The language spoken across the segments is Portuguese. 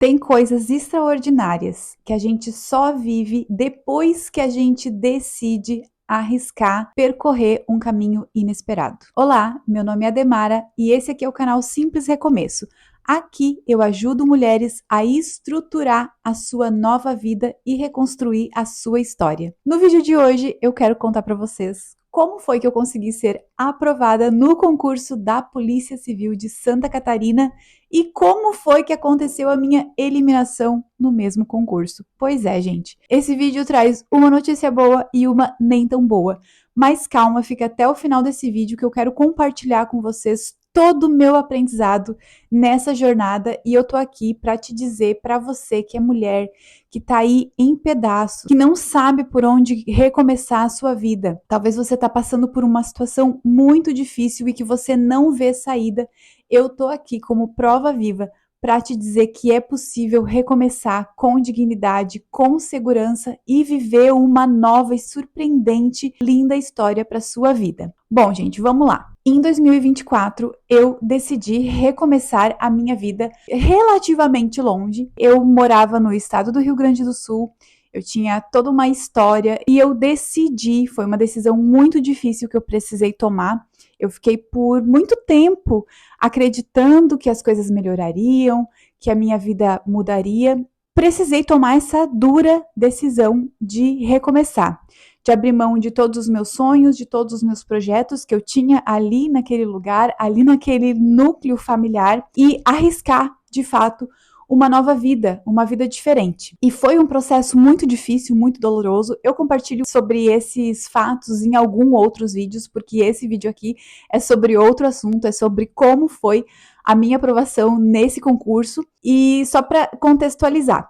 Tem coisas extraordinárias que a gente só vive depois que a gente decide arriscar percorrer um caminho inesperado. Olá, meu nome é Ademara e esse aqui é o canal Simples Recomeço. Aqui eu ajudo mulheres a estruturar a sua nova vida e reconstruir a sua história. No vídeo de hoje eu quero contar para vocês como foi que eu consegui ser aprovada no concurso da Polícia Civil de Santa Catarina e como foi que aconteceu a minha eliminação no mesmo concurso. Pois é, gente, esse vídeo traz uma notícia boa e uma nem tão boa. Mas calma, fica até o final desse vídeo que eu quero compartilhar com vocês todo o meu aprendizado nessa jornada e eu tô aqui para te dizer, para você que é mulher, que tá aí em pedaço, que não sabe por onde recomeçar a sua vida. Talvez você tá passando por uma situação muito difícil e que você não vê saída. Eu tô aqui como prova viva para te dizer que é possível recomeçar com dignidade, com segurança e viver uma nova e surpreendente, linda história para sua vida. Bom, gente, vamos lá. Em 2024, eu decidi recomeçar a minha vida relativamente longe. Eu morava no estado do Rio Grande do Sul, eu tinha toda uma história e eu decidi, foi uma decisão muito difícil que eu precisei tomar. Eu fiquei por muito tempo acreditando que as coisas melhorariam, que a minha vida mudaria. Precisei tomar essa dura decisão de recomeçar, de abrir mão de todos os meus sonhos, de todos os meus projetos que eu tinha ali naquele lugar, ali naquele núcleo familiar e arriscar, de fato, uma nova vida, uma vida diferente. E foi um processo muito difícil, muito doloroso. Eu compartilho sobre esses fatos em alguns outros vídeos, porque esse vídeo aqui é sobre outro assunto, é sobre como foi a minha aprovação nesse concurso. E só para contextualizar,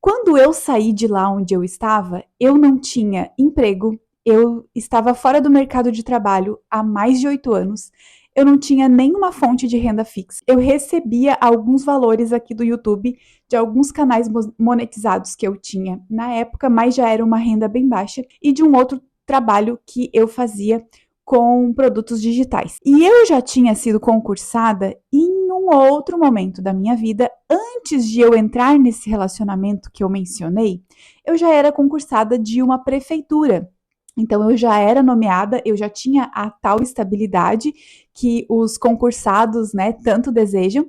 quando eu saí de lá onde eu estava, eu não tinha emprego, eu estava fora do mercado de trabalho há mais de 8 anos, eu não tinha nenhuma fonte de renda fixa. Eu recebia alguns valores aqui do YouTube de alguns canais monetizados que eu tinha na época, mas já era uma renda bem baixa, e de um outro trabalho que eu fazia com produtos digitais. E eu já tinha sido concursada em um outro momento da minha vida. Antes de eu entrar nesse relacionamento que eu mencionei, eu já era concursada de uma prefeitura. Então, eu já era nomeada, eu já tinha a tal estabilidade que os concursados, né, tanto desejam,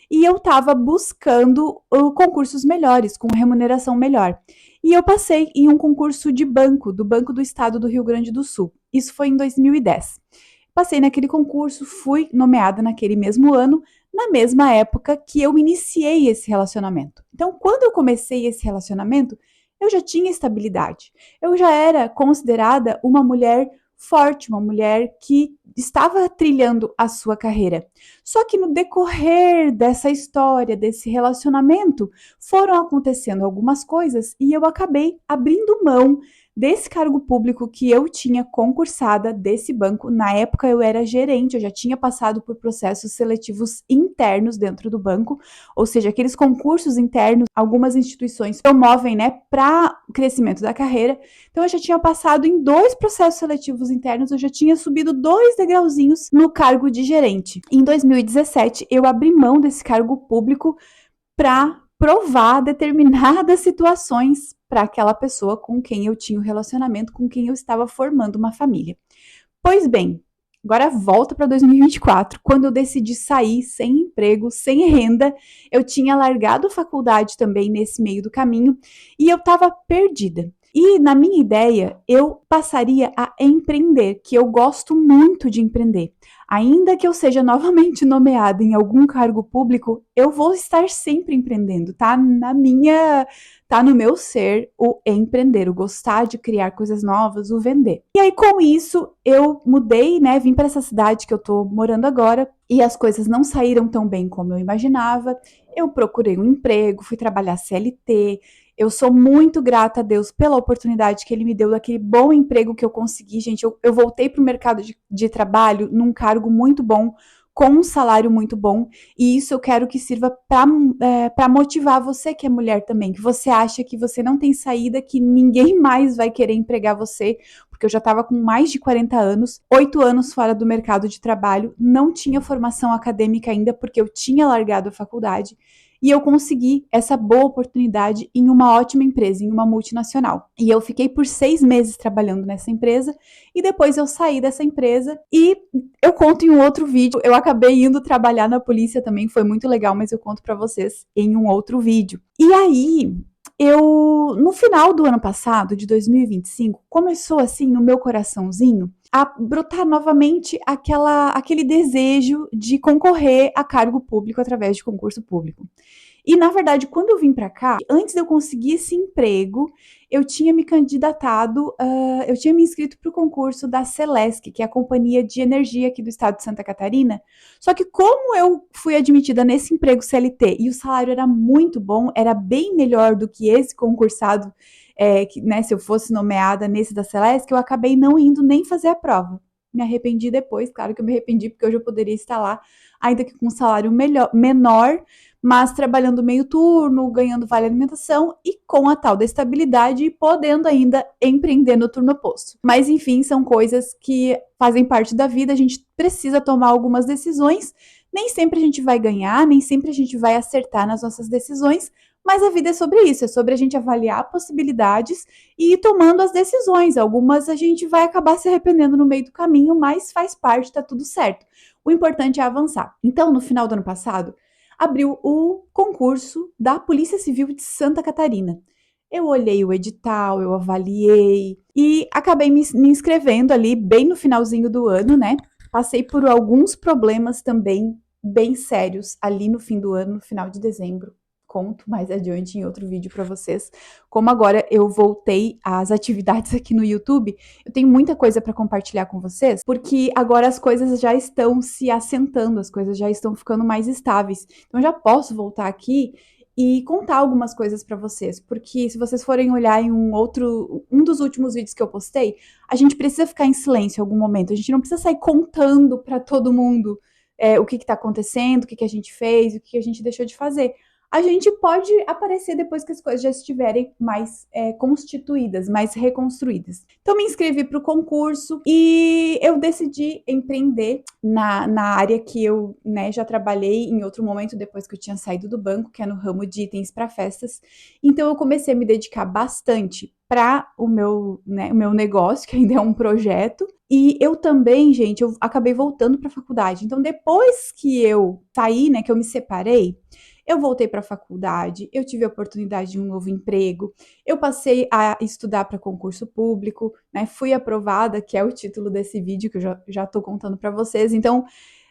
e eu estava buscando concursos melhores, com remuneração melhor. E eu passei em um concurso de banco, do Banco do Estado do Rio Grande do Sul. Isso foi em 2010. Passei naquele concurso, fui nomeada naquele mesmo ano, na mesma época que eu iniciei esse relacionamento. Então, quando eu comecei esse relacionamento, eu já tinha estabilidade. Eu já era considerada uma mulher forte, uma mulher que estava trilhando a sua carreira. Só que no decorrer dessa história, desse relacionamento, foram acontecendo algumas coisas e eu acabei abrindo mão desse cargo público que eu tinha concursada desse banco. Na época eu era gerente, eu já tinha passado por processos seletivos internos dentro do banco, ou seja, aqueles concursos internos, algumas instituições promovem, né, para o crescimento da carreira. Então eu já tinha passado em 2 processos seletivos internos, eu já tinha subido 2 degrauzinhos no cargo de gerente. Em 2017 eu abri mão desse cargo público para provar determinadas situações para aquela pessoa com quem eu tinha um relacionamento, com quem eu estava formando uma família. Pois bem, agora volta para 2024, quando eu decidi sair sem emprego, sem renda. Eu tinha largado a faculdade também nesse meio do caminho e eu estava perdida. E na minha ideia, eu passaria a empreender, que eu gosto muito de empreender. Ainda que eu seja novamente nomeada em algum cargo público, eu vou estar sempre empreendendo, tá no meu ser o empreender, o gostar de criar coisas novas, o vender. E aí com isso eu mudei, né, vim para essa cidade que eu tô morando agora e as coisas não saíram tão bem como eu imaginava. Eu procurei um emprego, fui trabalhar CLT. Eu sou muito grata a Deus pela oportunidade que Ele me deu, daquele bom emprego que eu consegui, gente. Eu voltei para o mercado de trabalho num cargo muito bom, com um salário muito bom, e isso eu quero que sirva para motivar você que é mulher também, que você acha que você não tem saída, que ninguém mais vai querer empregar você, porque eu já estava com mais de 40 anos, 8 anos fora do mercado de trabalho, não tinha formação acadêmica ainda, porque eu tinha largado a faculdade. e eu consegui essa boa oportunidade em uma ótima empresa, em uma multinacional. E eu fiquei por 6 meses trabalhando nessa empresa e depois eu saí dessa empresa e eu conto em um outro vídeo. Eu acabei indo trabalhar na polícia também, foi muito legal, mas eu conto para vocês em um outro vídeo. E aí, no final do ano passado, de 2025, começou assim no meu coraçãozinho a brotar novamente aquele desejo de concorrer a cargo público através de concurso público. E, na verdade, quando eu vim para cá, antes de eu conseguir esse emprego, eu tinha me candidatado, eu tinha me inscrito para o concurso da Celesc, que é a companhia de energia aqui do estado de Santa Catarina. Só que como eu fui admitida nesse emprego CLT e o salário era muito bom, era bem melhor do que esse concursado, né, se eu fosse nomeada nesse da Celesc, eu acabei não indo nem fazer a prova. Me arrependi depois, claro que eu me arrependi, porque hoje eu poderia estar lá, ainda que com um salário menor, mas trabalhando meio turno, ganhando vale alimentação e com a tal da estabilidade e podendo ainda empreender no turno oposto. Mas enfim, são coisas que fazem parte da vida, a gente precisa tomar algumas decisões, nem sempre a gente vai ganhar, nem sempre a gente vai acertar nas nossas decisões, mas a vida é sobre isso, é sobre a gente avaliar possibilidades e ir tomando as decisões. Algumas a gente vai acabar se arrependendo no meio do caminho, mas faz parte, tá tudo certo. O importante é avançar. Então, no final do ano passado, abriu o concurso da Polícia Civil de Santa Catarina. Eu olhei o edital, eu avaliei e acabei me inscrevendo ali bem no finalzinho do ano, né? Passei por alguns problemas também bem sérios ali no fim do ano, no final de dezembro. Conto mais adiante em outro vídeo para vocês. Como agora eu voltei às atividades aqui no YouTube, eu tenho muita coisa para compartilhar com vocês, porque agora as coisas já estão se assentando, as coisas já estão ficando mais estáveis. Então eu já posso voltar aqui e contar algumas coisas para vocês, porque se vocês forem olhar em um dos últimos vídeos que eu postei, a gente precisa ficar em silêncio em algum momento, a gente não precisa sair contando para todo mundo o que está acontecendo, o que a gente fez, o que a gente deixou de fazer. A gente pode aparecer depois que as coisas já estiverem mais constituídas, mais reconstruídas. Então, me inscrevi para o concurso e eu decidi empreender na área que eu, né, já trabalhei em outro momento, depois que eu tinha saído do banco, que é no ramo de itens para festas. Então, eu comecei a me dedicar bastante para o meu negócio, que ainda é um projeto. E eu também, gente, eu acabei voltando para a faculdade. Então, depois que eu saí, né, que eu me separei, eu voltei para a faculdade, eu tive a oportunidade de um novo emprego, eu passei a estudar para concurso público, né? Fui aprovada, que é o título desse vídeo que eu já estou contando para vocês. Então,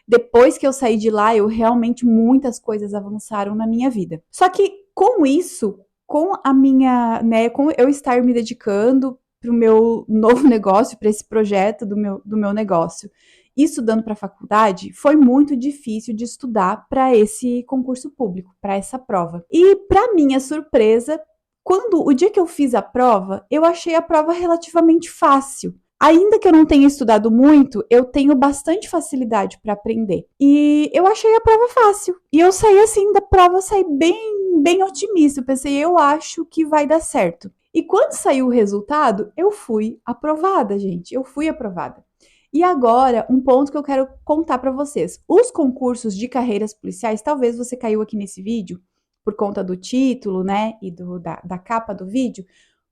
depois que eu saí de lá, eu realmente muitas coisas avançaram na minha vida. Só que com isso, com a minha, né, com eu estar me dedicando para o meu novo negócio, para esse projeto do meu negócio, e estudando para a faculdade, foi muito difícil de estudar para esse concurso público, para essa prova. E, para minha surpresa, o dia que eu fiz a prova, eu achei a prova relativamente fácil. Ainda que eu não tenha estudado muito, eu tenho bastante facilidade para aprender. E eu achei a prova fácil. E eu saí assim da prova, saí bem otimista. Eu pensei, eu acho que vai dar certo. E quando saiu o resultado, eu fui aprovada, gente. Eu fui aprovada. E agora, um ponto que eu quero contar para vocês. Os concursos de carreiras policiais, talvez você caiu aqui nesse vídeo por conta do título, né, e da capa do vídeo.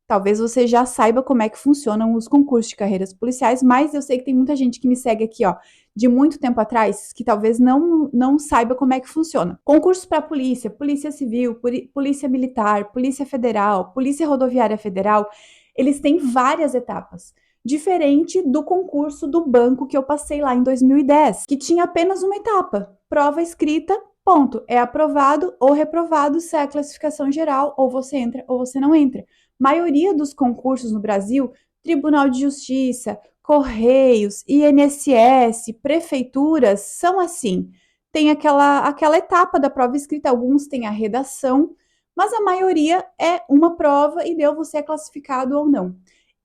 Talvez você já saiba como é que funcionam os concursos de carreiras policiais, mas eu sei que tem muita gente que me segue aqui, ó, de muito tempo atrás, que talvez não saiba como é que funciona. Concursos para polícia, polícia civil, polícia militar, polícia federal, polícia rodoviária federal, eles têm várias etapas. Diferente do concurso do banco que eu passei lá em 2010, que tinha apenas uma etapa, prova escrita, ponto. É aprovado ou reprovado se é a classificação geral, ou você entra ou você não entra. Maioria dos concursos no Brasil, Tribunal de Justiça, Correios, INSS, prefeituras, são assim. Tem aquela etapa da prova escrita, alguns têm a redação, mas a maioria é uma prova e deu você é classificado ou não.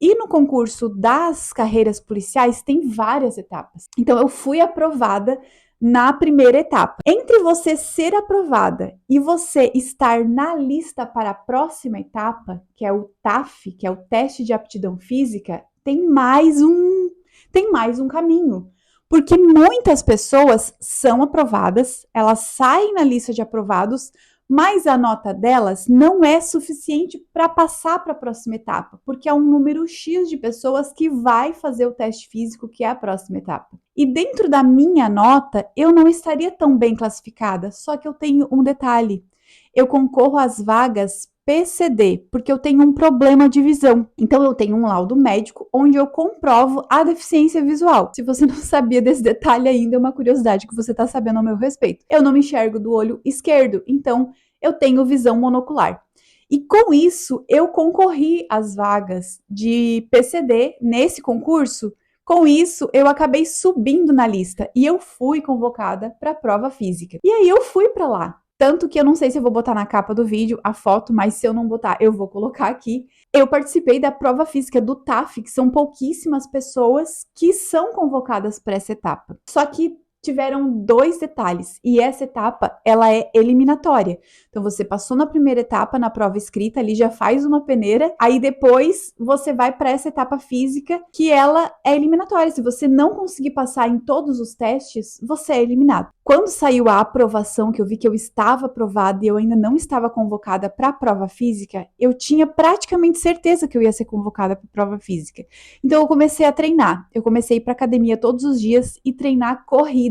E no concurso das carreiras policiais tem várias etapas. Então eu fui aprovada na primeira etapa. Entre você ser aprovada e você estar na lista para a próxima etapa, que é o TAF, que é o teste de aptidão física, tem mais um caminho. Porque muitas pessoas são aprovadas, elas saem na lista de aprovados, mas a nota delas não é suficiente para passar para a próxima etapa, porque é um número X de pessoas que vai fazer o teste físico, que é a próxima etapa. E dentro da minha nota, eu não estaria tão bem classificada, só que eu tenho um detalhe. Eu concorro às vagas PCD, porque eu tenho um problema de visão. Então, eu tenho um laudo médico onde eu comprovo a deficiência visual. Se você não sabia desse detalhe ainda, é uma curiosidade que você está sabendo ao meu respeito. Eu não me enxergo do olho esquerdo, então eu tenho visão monocular. E com isso, eu concorri às vagas de PCD nesse concurso. Com isso, eu acabei subindo na lista e eu fui convocada para a prova física. E aí eu fui para lá. Tanto que eu não sei se eu vou botar na capa do vídeo a foto, mas se eu não botar, eu vou colocar aqui. Eu participei da prova física do TAF, que são pouquíssimas pessoas que são convocadas para essa etapa. Só que tiveram 2 detalhes, e essa etapa, ela é eliminatória. Então, você passou na primeira etapa, na prova escrita, ali já faz uma peneira, aí depois você vai para essa etapa física, que ela é eliminatória. Se você não conseguir passar em todos os testes, você é eliminado. Quando saiu a aprovação, que eu vi que eu estava aprovada e eu ainda não estava convocada para a prova física, eu tinha praticamente certeza que eu ia ser convocada para a prova física. Então, eu comecei a treinar. Eu comecei a ir para academia todos os dias e treinar corrida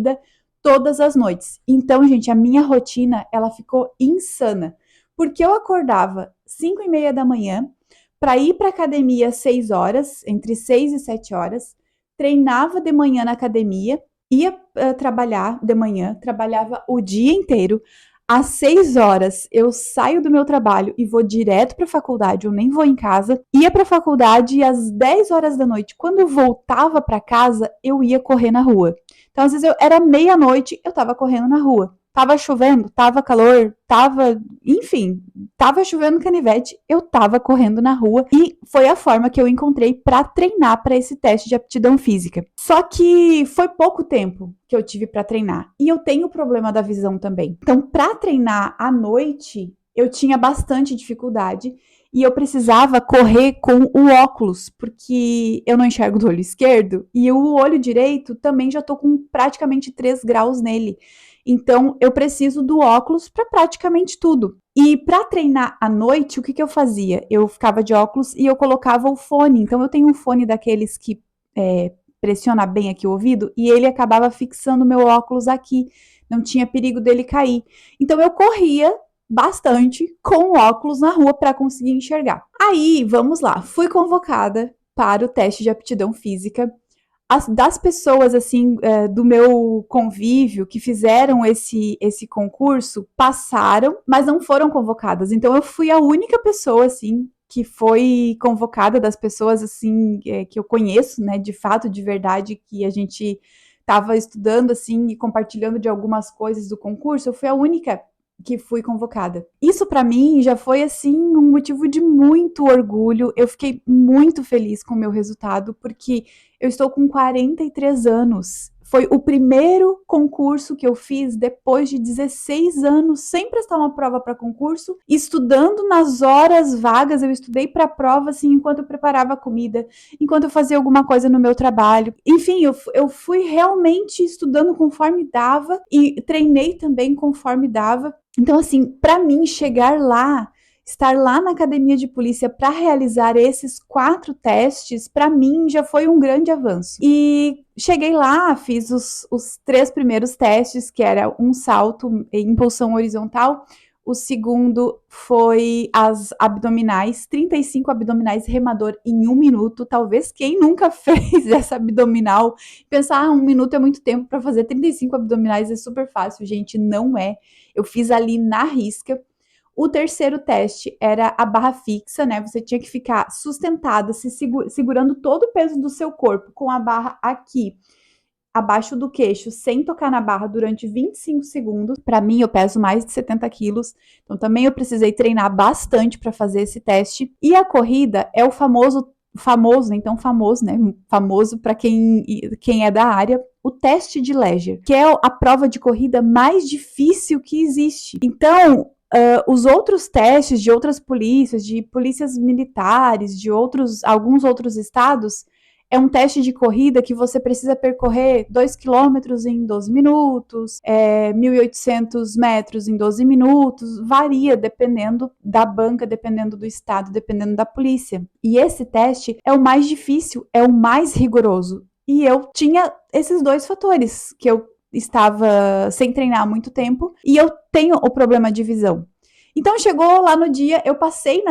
todas as noites. Então, gente, a minha rotina, ela ficou insana. Porque eu acordava 5:30 da manhã para ir para academia às 6 horas, entre 6 e 7 horas, treinava de manhã na academia, ia trabalhar de manhã, trabalhava o dia inteiro. Às 6 horas eu saio do meu trabalho e vou direto para a faculdade, eu nem vou em casa. Ia para a faculdade e às 10 horas da noite, quando eu voltava para casa, eu ia correr na rua. Então, às vezes, era meia-noite, eu tava correndo na rua. Tava chovendo, tava calor, enfim, tava chovendo canivete, eu tava correndo na rua e foi a forma que eu encontrei para treinar para esse teste de aptidão física. Só que foi pouco tempo que eu tive para treinar e eu tenho problema da visão também. Então, para treinar à noite, eu tinha bastante dificuldade e eu precisava correr com o óculos, porque eu não enxergo do olho esquerdo e o olho direito também já tô com praticamente 3 graus nele. Então, eu preciso do óculos para praticamente tudo. E para treinar à noite, o que eu fazia? Eu ficava de óculos e eu colocava o fone. Então, eu tenho um fone daqueles que pressiona bem aqui o ouvido e ele acabava fixando meu óculos aqui. Não tinha perigo dele cair. Então, eu corria bastante com o óculos na rua para conseguir enxergar. Aí, vamos lá, fui convocada para o teste de aptidão física. Das pessoas, assim, do meu convívio que fizeram esse concurso, passaram, mas não foram convocadas. Então, eu fui a única pessoa, assim, que foi convocada, das pessoas, assim, que eu conheço, né, de fato, de verdade, que a gente estava estudando, assim, e compartilhando de algumas coisas do concurso. Eu fui a única que fui convocada. Isso para mim já foi assim um motivo de muito orgulho. Eu fiquei muito feliz com o meu resultado porque eu estou com 43 anos. Foi o primeiro concurso que eu fiz depois de 16 anos, sem prestar uma prova para concurso, estudando nas horas vagas. Eu estudei para a prova assim, enquanto eu preparava a comida, enquanto eu fazia alguma coisa no meu trabalho. Enfim, eu fui realmente estudando conforme dava e treinei também conforme dava. Então, assim, para mim, chegar lá, estar lá na academia de polícia para realizar esses 4 testes, para mim já foi um grande avanço. E cheguei lá, fiz os 3 primeiros testes, que era um salto em impulsão horizontal. O segundo foi as abdominais, 35 abdominais remador em 1 minuto. Talvez quem nunca fez essa abdominal, pensar, 1 minuto é muito tempo para fazer 35 abdominais, é super fácil, gente, não é. Eu fiz ali na risca. O terceiro teste era a barra fixa, né? Você tinha que ficar sustentada, segurando todo o peso do seu corpo com a barra aqui, abaixo do queixo, sem tocar na barra durante 25 segundos. Para mim, eu peso mais de 70 quilos, então também eu precisei treinar bastante para fazer esse teste. E a corrida é o famoso, né? Famoso para quem é da área, o teste de Leger, que é a prova de corrida mais difícil que existe. Então, os outros testes de outras polícias, de polícias militares, de alguns outros estados, é um teste de corrida que você precisa percorrer 2 quilômetros em 12 minutos, 1.800 metros em 12 minutos, varia dependendo da banca, dependendo do estado, dependendo da polícia. E esse teste é o mais difícil, é o mais rigoroso. E eu tinha esses dois fatores, que eu estava sem treinar há muito tempo e eu tenho o problema de visão. Então chegou lá no dia, eu passei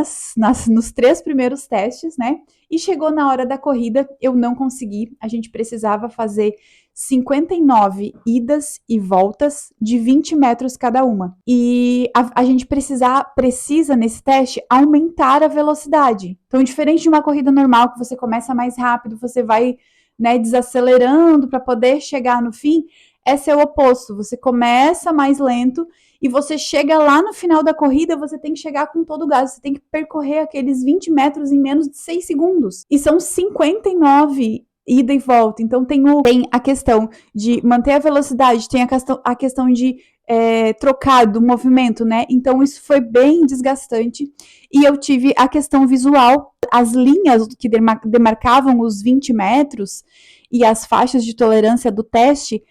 nos 3 primeiros testes, né? E chegou na hora da corrida, eu não consegui. A gente precisava fazer 59 idas e voltas de 20 metros cada uma. E a gente precisa nesse teste aumentar a velocidade. Então, diferente de uma corrida normal, que você começa mais rápido, você vai, né, desacelerando para poder chegar no fim, esse é o oposto. Você começa mais lento e você chega lá no final da corrida, você tem que chegar com todo o gás, você tem que percorrer aqueles 20 metros em menos de 6 segundos. E são 59 ida e volta. Então tem a questão de manter a velocidade, tem a questão de trocar do movimento, né? Então isso foi bem desgastante. E eu tive a questão visual, as linhas que demarcavam os 20 metros e as faixas de tolerância do teste,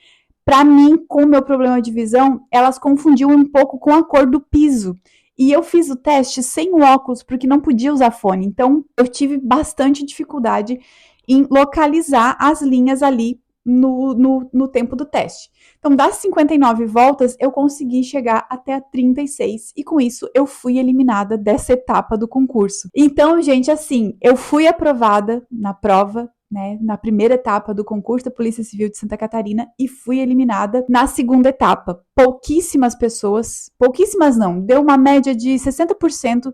para mim, com o meu problema de visão, elas confundiam um pouco com a cor do piso. E eu fiz o teste sem o óculos, porque não podia usar fone. Então, eu tive bastante dificuldade em localizar as linhas ali no tempo do teste. Então, das 59 voltas, eu consegui chegar até a 36. E com isso, eu fui eliminada dessa etapa do concurso. Então, gente, assim, eu fui aprovada na prova, né, na primeira etapa do concurso da Polícia Civil de Santa Catarina e fui eliminada na segunda etapa. Pouquíssimas pessoas, pouquíssimas não, deu uma média de 60%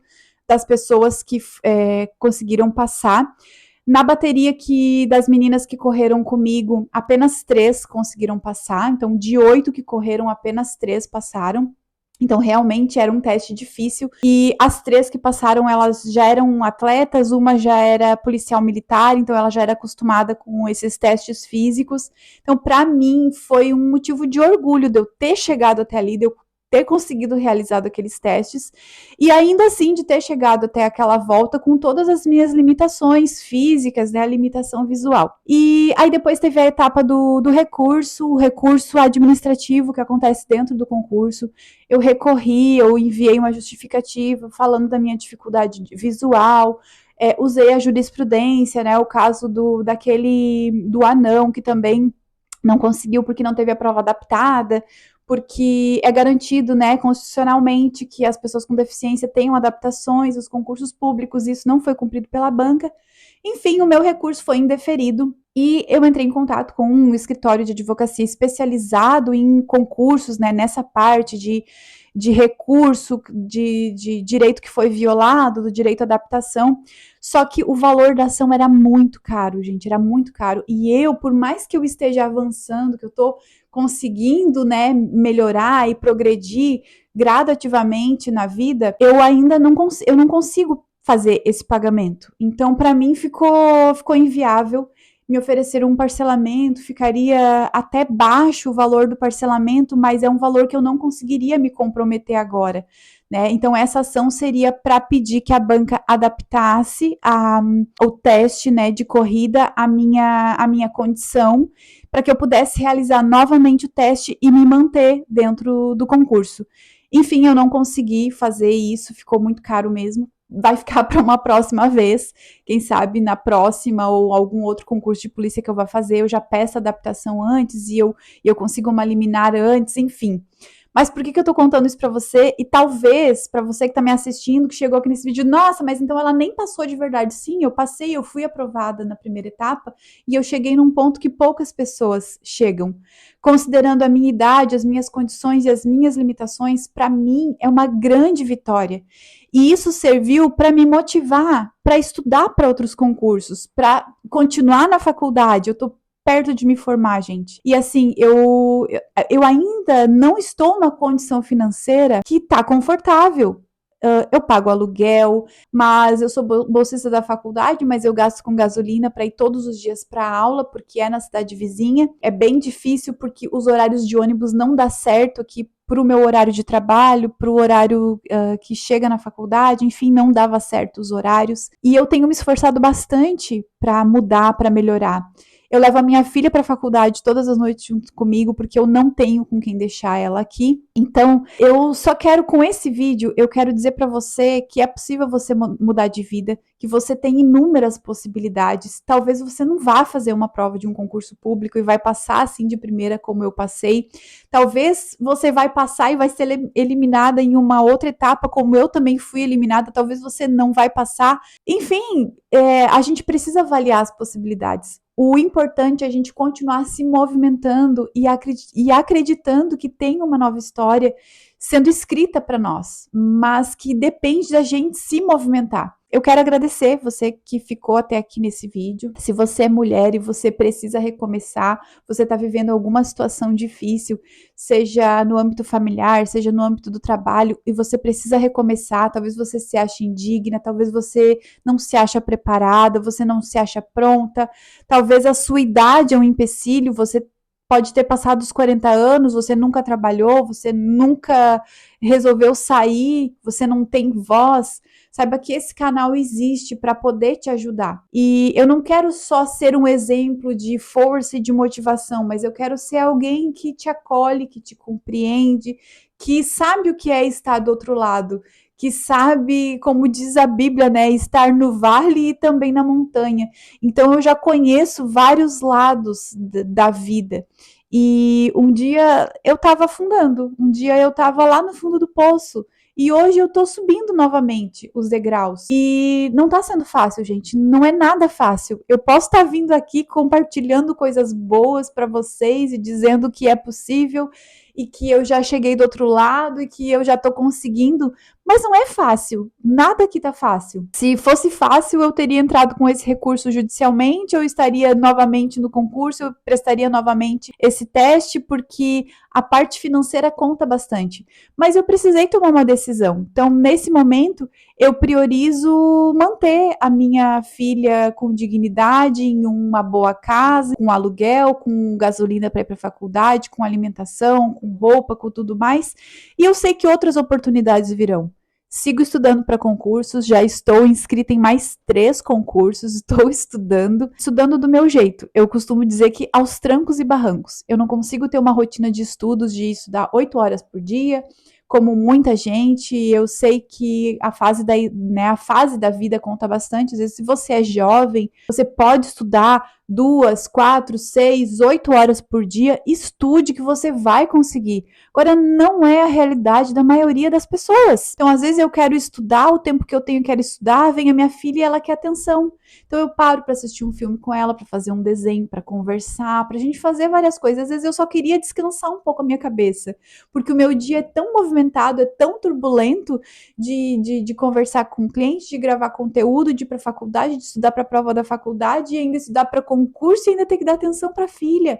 das pessoas que conseguiram passar. Na bateria das meninas que correram comigo, apenas 3 conseguiram passar. Então, de 8 que correram, apenas 3 passaram. Então, realmente era um teste difícil. E as 3 que passaram, elas já eram atletas, uma já era policial militar, então ela já era acostumada com esses testes físicos. Então, para mim, foi um motivo de orgulho de eu ter chegado até ali, de eu ter conseguido realizar aqueles testes, e ainda assim de ter chegado até aquela volta com todas as minhas limitações físicas, né, a limitação visual. E aí depois teve a etapa do recurso, o recurso administrativo que acontece dentro do concurso. Eu recorri, eu enviei uma justificativa falando da minha dificuldade visual, usei a jurisprudência, né, o caso do anão, que também não conseguiu porque não teve a prova adaptada, porque é garantido, né, constitucionalmente que as pessoas com deficiência tenham adaptações, os concursos públicos, isso não foi cumprido pela banca. Enfim, o meu recurso foi indeferido e eu entrei em contato com um escritório de advocacia especializado em concursos, né, nessa parte de recurso, de direito que foi violado, do direito à adaptação, só que o valor da ação era muito caro, gente, era muito caro, e eu, por mais que eu esteja avançando, que eu tô conseguindo, né, melhorar e progredir gradativamente na vida, eu ainda não consigo fazer esse pagamento. Então, para mim, ficou inviável. Me oferecer um parcelamento, ficaria até baixo o valor do parcelamento, mas é um valor que eu não conseguiria me comprometer agora, né? Então, essa ação seria para pedir que a banca adaptasse o teste, né, de corrida à minha condição, para que eu pudesse realizar novamente o teste e me manter dentro do concurso. Enfim, eu não consegui fazer isso, ficou muito caro mesmo. Vai ficar para uma próxima vez, quem sabe na próxima ou algum outro concurso de polícia que eu vá fazer, eu já peço adaptação antes e eu consigo uma liminar antes, enfim. Mas por que eu tô contando isso para você? E talvez, para você que tá me assistindo, que chegou aqui nesse vídeo, nossa, mas então ela nem passou de verdade. Sim, eu passei, eu fui aprovada na primeira etapa e eu cheguei num ponto que poucas pessoas chegam. Considerando a minha idade, as minhas condições e as minhas limitações, para mim é uma grande vitória. E isso serviu para me motivar para estudar para outros concursos, para continuar na faculdade. Eu tô perto de me formar, gente. E assim, eu ainda não estou numa condição financeira que tá confortável. eu pago aluguel, mas eu sou bolsista da faculdade, mas eu gasto com gasolina para ir todos os dias para aula, porque é na cidade vizinha. É bem difícil porque os horários de ônibus não dá certo aqui para o meu horário de trabalho, para o horário que chega na faculdade, enfim, não dava certo os horários. E eu tenho me esforçado bastante para mudar, para melhorar. Eu levo a minha filha para a faculdade todas as noites junto comigo, porque eu não tenho com quem deixar ela aqui. Então, eu só quero, com esse vídeo, eu quero dizer para você que é possível você mudar de vida, que você tem inúmeras possibilidades. Talvez você não vá fazer uma prova de um concurso público e vai passar assim de primeira, como eu passei. Talvez você vai passar e vai ser eliminada em uma outra etapa, como eu também fui eliminada. Talvez você não vai passar. Enfim, a gente precisa avaliar as possibilidades. O importante é a gente continuar se movimentando e acreditando que tem uma nova história sendo escrita para nós, mas que depende da gente se movimentar. Eu quero agradecer você que ficou até aqui nesse vídeo. Se você é mulher e você precisa recomeçar, você está vivendo alguma situação difícil, seja no âmbito familiar, seja no âmbito do trabalho, e você precisa recomeçar, talvez você se ache indigna, talvez você não se acha preparada, você não se acha pronta, talvez a sua idade é um empecilho, você pode ter passado os 40 anos, você nunca trabalhou, você nunca resolveu sair, você não tem voz. Saiba que esse canal existe para poder te ajudar. E eu não quero só ser um exemplo de força e de motivação, mas eu quero ser alguém que te acolhe, que te compreende, que sabe o que é estar do outro lado, que sabe, como diz a Bíblia, né, estar no vale e também na montanha. Então eu já conheço vários lados da vida. E um dia eu estava afundando, um dia eu estava lá no fundo do poço. E hoje eu tô subindo novamente os degraus. E não tá sendo fácil, gente. Não é nada fácil. Eu posso estar vindo aqui compartilhando coisas boas para vocês e dizendo que é possível e que eu já cheguei do outro lado e que eu já tô conseguindo, mas não é fácil. Nada aqui tá fácil. Se fosse fácil, eu teria entrado com esse recurso judicialmente, eu estaria novamente no concurso, eu prestaria novamente esse teste, porque a parte financeira conta bastante. Mas eu precisei tomar uma decisão. Então, nesse momento, eu priorizo manter a minha filha com dignidade, em uma boa casa, com aluguel, com gasolina para ir para a faculdade, com alimentação, com roupa, com tudo mais. E eu sei que outras oportunidades virão. Sigo estudando para concursos, já estou inscrita em mais 3 concursos, estou estudando do meu jeito. Eu costumo dizer que aos trancos e barrancos. Eu não consigo ter uma rotina de estudos, de estudar 8 horas por dia, como muita gente. Eu sei que a fase da vida conta bastante. Às vezes, se você é jovem, você pode estudar 2, 4, 6, 8 horas por dia. Estude que você vai conseguir. Agora, não é a realidade da maioria das pessoas. Então, às vezes eu quero estudar, o tempo que eu tenho quero estudar, vem a minha filha e ela quer atenção. Então, eu paro para assistir um filme com ela, para fazer um desenho, para conversar, para a gente fazer várias coisas. Às vezes eu só queria descansar um pouco a minha cabeça, porque o meu dia é tão movimentado, é tão turbulento de conversar com clientes, de gravar conteúdo, de ir para a faculdade, de estudar para a prova da faculdade, e ainda estudar para concurso e ainda ter que dar atenção para a filha.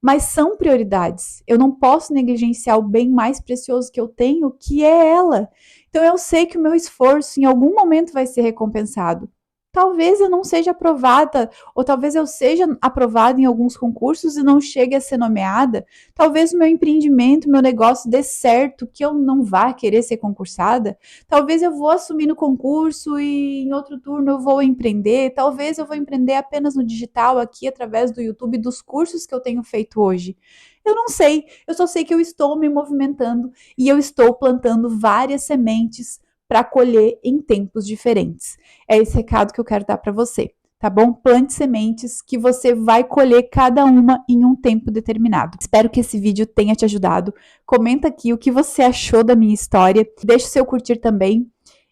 Mas são prioridades. Eu não posso negligenciar o bem mais precioso que eu tenho, que é ela. Então eu sei que o meu esforço em algum momento vai ser recompensado. Talvez eu não seja aprovada, ou talvez eu seja aprovada em alguns concursos e não chegue a ser nomeada. Talvez o meu empreendimento, meu negócio dê certo, que eu não vá querer ser concursada. Talvez eu vou assumir no concurso e em outro turno eu vou empreender. Talvez eu vou empreender apenas no digital aqui através do YouTube, dos cursos que eu tenho feito hoje. Eu não sei, eu só sei que eu estou me movimentando e eu estou plantando várias sementes para colher em tempos diferentes. É esse recado que eu quero dar para você, tá bom? Plante sementes que você vai colher cada uma em um tempo determinado. Espero que esse vídeo tenha te ajudado. Comenta aqui o que você achou da minha história. Deixe o seu curtir também.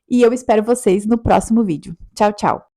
E eu espero vocês no próximo vídeo. Tchau, tchau!